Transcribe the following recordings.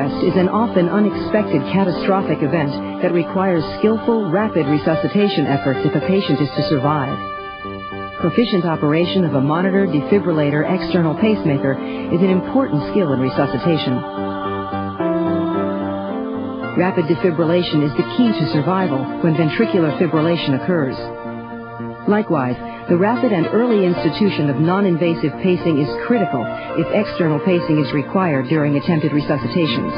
arrest is an often unexpected catastrophic event that requires skillful, rapid resuscitation efforts if a patient is to survive. Proficient operation of a monitored defibrillator external pacemaker is an important skill in resuscitation. Rapid defibrillation is the key to survival when ventricular fibrillation occurs. Likewise, the rapid and early institution of non-invasive pacing is critical if external pacing is required during attempted resuscitations.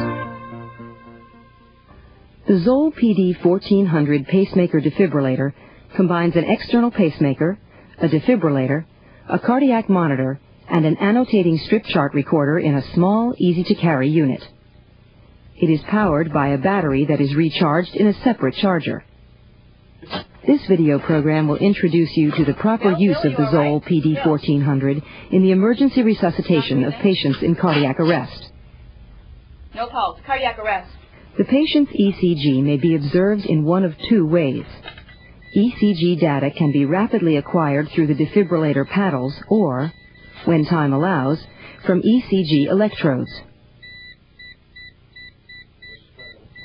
The ZOLL PD 1400 pacemaker defibrillator combines an external pacemaker, a defibrillator, a cardiac monitor, and an annotating strip chart recorder in a small, easy-to-carry unit. It is powered by a battery that is recharged in a separate charger. This video program will introduce you to the proper use of the ZOLL PD 1400 in the emergency resuscitation of patients in cardiac arrest. No pulse. Cardiac arrest. The patient's ECG may be observed in one of two ways. ECG data can be rapidly acquired through the defibrillator paddles or, when time allows, from ECG electrodes.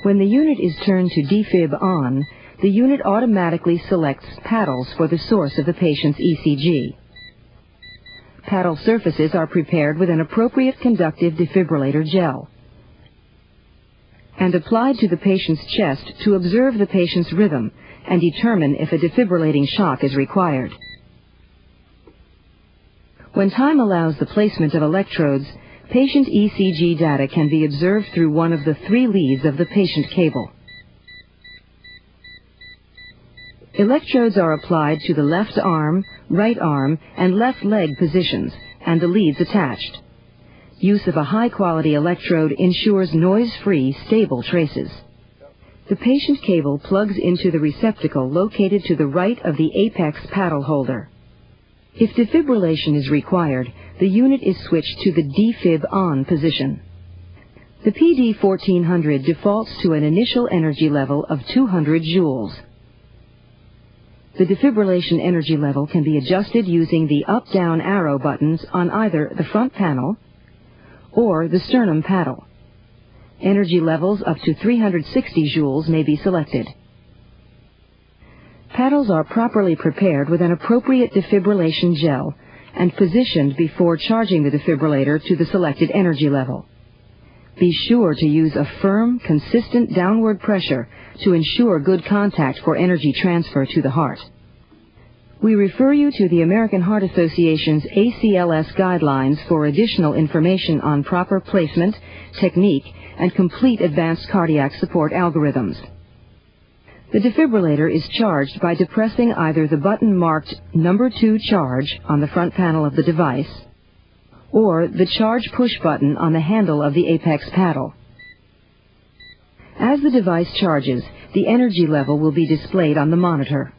When the unit is turned to defib on, the unit automatically selects paddles for the source of the patient's ECG. Paddle surfaces are prepared with an appropriate conductive defibrillator gel and applied to the patient's chest to observe the patient's rhythm and determine if a defibrillating shock is required. When time allows the placement of electrodes, patient ECG data can be observed through one of the three leads of the patient cable. Electrodes are applied to the left arm, right arm, and left leg positions, and the leads attached. Use of a high-quality electrode ensures noise-free, stable traces. The patient cable plugs into the receptacle located to the right of the apex paddle holder. If defibrillation is required, the unit is switched to the defib on position. The PD 1400 defaults to an initial energy level of 200 joules. The defibrillation energy level can be adjusted using the up-down arrow buttons on either the front panel or the sternum paddle. Energy levels up to 360 joules may be selected. Paddles are properly prepared with an appropriate defibrillation gel and positioned before charging the defibrillator to the selected energy level. Be sure to use a firm, consistent downward pressure to ensure good contact for energy transfer to the heart. We refer you to the American Heart Association's ACLS guidelines for additional information on proper placement, technique, and complete advanced cardiac support algorithms. The defibrillator is charged by depressing either the button marked number 2 charge on the front panel of the device or the charge push button on the handle of the apex paddle. As the device charges, the energy level will be displayed on the monitor.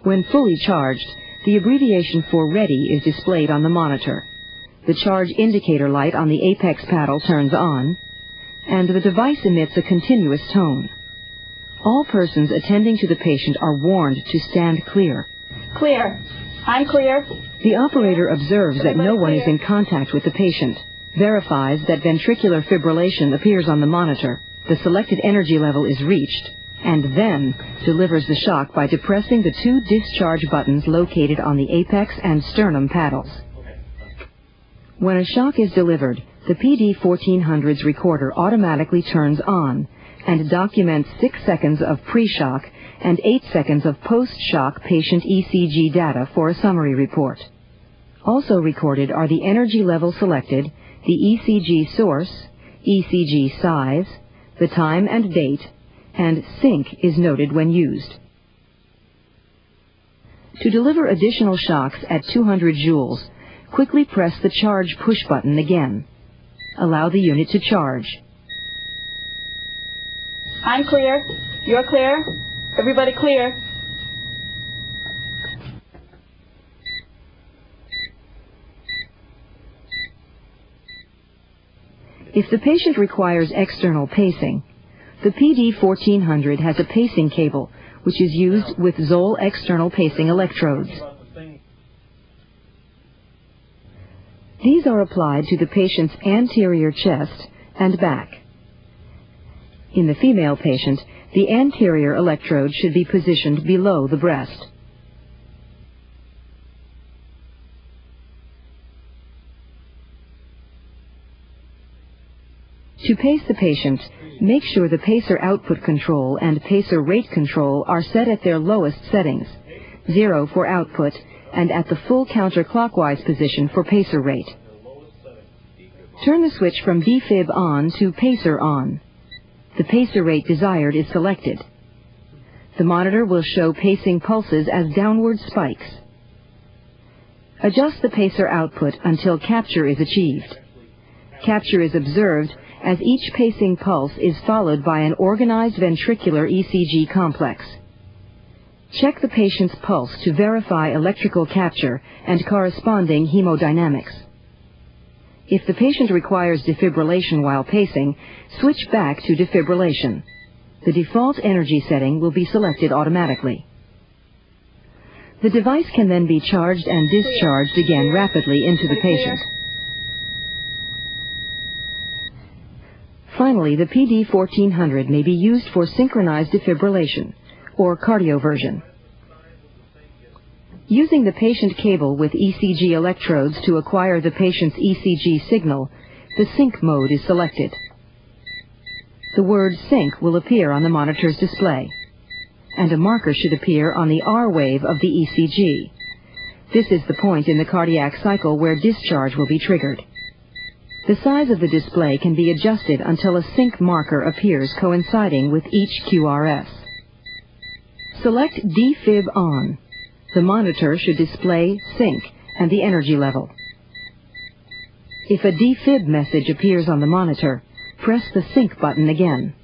When fully charged, the abbreviation for ready is displayed on the monitor. The charge indicator light on the apex paddle turns on, and the device emits a continuous tone. All persons attending to the patient are warned to stand clear. Clear. I'm clear. The operator observes that no one is in contact with the patient, verifies that ventricular fibrillation appears on the monitor, the selected energy level is reached, and then delivers the shock by depressing the 2 discharge buttons located on the apex and sternum paddles. When a shock is delivered, the PD 1400's recorder automatically turns on and documents 6 seconds of pre-shock and 8 seconds of post-shock patient ECG data for a summary report. Also recorded are the energy level selected, the ECG source, ECG size, the time and date, and sync is noted when used. To deliver additional shocks at 200 joules, quickly press the charge push button again. Allow the unit to charge. I'm clear. You're clear. Everybody clear. If the patient requires external pacing, the PD 1400 has a pacing cable which is used with ZOLL external pacing electrodes. These are applied to the patient's anterior chest and back. In the female patient, the anterior electrode should be positioned below the breast. To pace the patient, make sure the pacer output control and pacer rate control are set at their lowest settings, 0 for output and at the full counterclockwise position for pacer rate. Turn the switch from defib on to pacer on. The pacer rate desired is selected. The monitor will show pacing pulses as downward spikes. Adjust the pacer output until capture is achieved. Capture is observed as each pacing pulse is followed by an organized ventricular ECG complex. Check the patient's pulse to verify electrical capture and corresponding hemodynamics. If the patient requires defibrillation while pacing, switch back to defibrillation. The default energy setting will be selected automatically. The device can then be charged and discharged again rapidly into the patient. Finally, the PD-1400 may be used for synchronized defibrillation, or cardioversion. Using the patient cable with ECG electrodes to acquire the patient's ECG signal, the sync mode is selected. The word sync will appear on the monitor's display, and a marker should appear on the R wave of the ECG. This is the point in the cardiac cycle where discharge will be triggered. The size of the display can be adjusted until a sync marker appears coinciding with each QRS. Select defib on. The monitor should display sync and the energy level. If a defib message appears on the monitor, press the sync button again.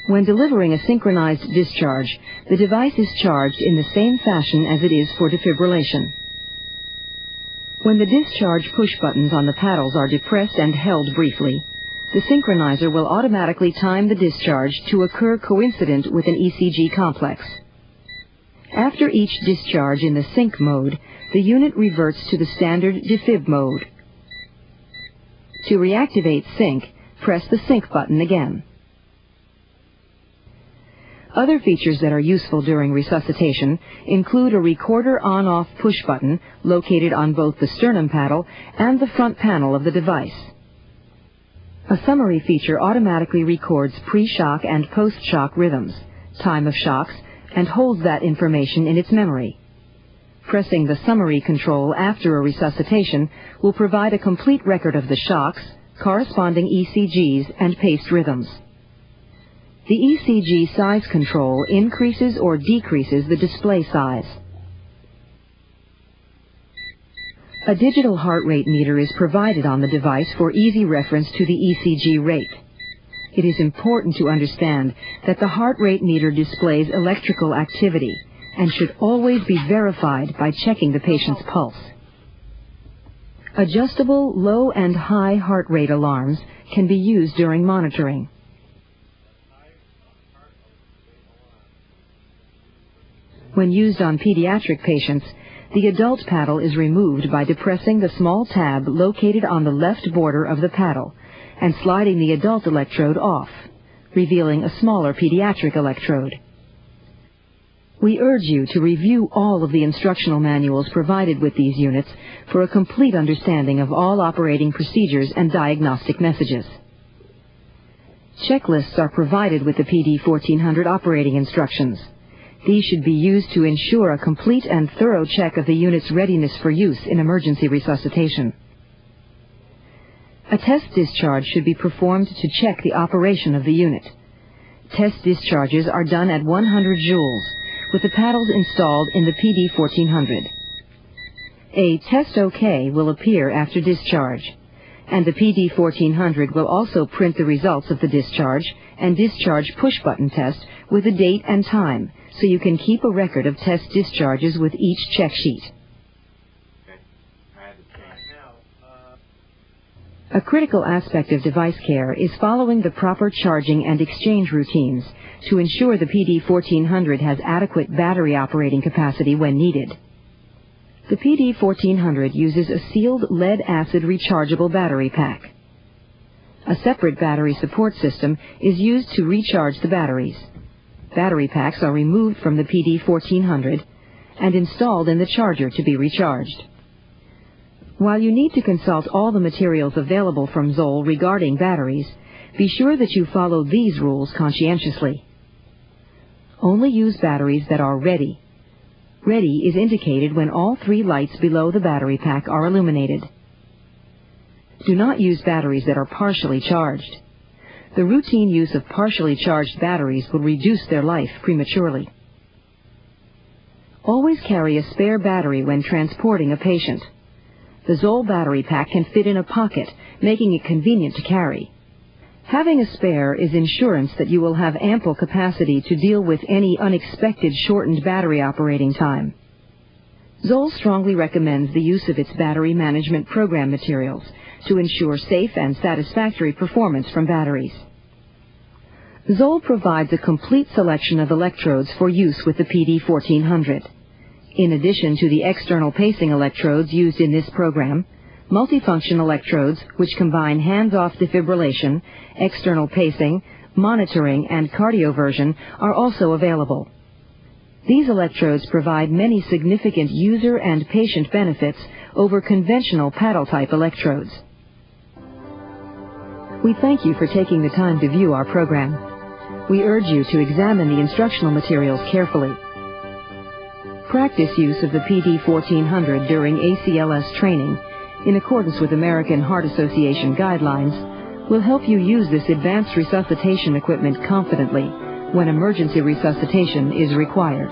When delivering a synchronized discharge, the device is charged in the same fashion as it is for defibrillation. When the discharge push buttons on the paddles are depressed and held briefly, the synchronizer will automatically time the discharge to occur coincident with an ECG complex. After each discharge in the sync mode, the unit reverts to the standard defib mode. To reactivate sync, press the sync button again. Other features that are useful during resuscitation include a recorder on-off push button located on both the sternum paddle and the front panel of the device. A summary feature automatically records pre-shock and post-shock rhythms, time of shocks, and holds that information in its memory. Pressing the summary control after a resuscitation will provide a complete record of the shocks, corresponding ECGs, and paced rhythms. The ECG size control increases or decreases the display size. A digital heart rate meter is provided on the device for easy reference to the ECG rate. It is important to understand that the heart rate meter displays electrical activity and should always be verified by checking the patient's pulse. Adjustable low and high heart rate alarms can be used during monitoring. When used on pediatric patients, the adult paddle is removed by depressing the small tab located on the left border of the paddle and sliding the adult electrode off, revealing a smaller pediatric electrode. We urge you to review all of the instructional manuals provided with these units for a complete understanding of all operating procedures and diagnostic messages. Checklists are provided with the PD-1400 operating instructions. These should be used to ensure a complete and thorough check of the unit's readiness for use in emergency resuscitation. A test discharge should be performed to check the operation of the unit. Test discharges are done at 100 joules, with the paddles installed in the PD-1400. A Test OK will appear after discharge, and the PD-1400 will also print the results of the discharge and discharge push-button test with a date and time, so you can keep a record of test discharges with each check sheet. A critical aspect of device care is following the proper charging and exchange routines to ensure the PD-1400 has adequate battery operating capacity when needed. The PD-1400 uses a sealed lead-acid rechargeable battery pack. A separate battery support system is used to recharge the batteries. Battery packs are removed from the PD 1400 and installed in the charger to be recharged. While you need to consult all the materials available from ZOLL regarding batteries, be sure that you follow these rules conscientiously. Only use batteries that are ready. Ready is indicated when all 3 lights below the battery pack are illuminated. Do not use batteries that are partially charged. The routine use of partially charged batteries will reduce their life prematurely. Always carry a spare battery when transporting a patient. The ZOLL battery pack can fit in a pocket, making it convenient to carry. Having a spare is insurance that you will have ample capacity to deal with any unexpected shortened battery operating time. ZOLL strongly recommends the use of its battery management program materials to ensure safe and satisfactory performance from batteries. ZOLL provides a complete selection of electrodes for use with the PD 1400. In addition to the external pacing electrodes used in this program, multifunction electrodes which combine hands-off defibrillation, external pacing, monitoring, and cardioversion are also available. These electrodes provide many significant user and patient benefits over conventional paddle-type electrodes. We thank you for taking the time to view our program. We urge you to examine the instructional materials carefully. Practice use of the PD 1400 during ACLS training, in accordance with American Heart Association guidelines, will help you use this advanced resuscitation equipment confidently when emergency resuscitation is required.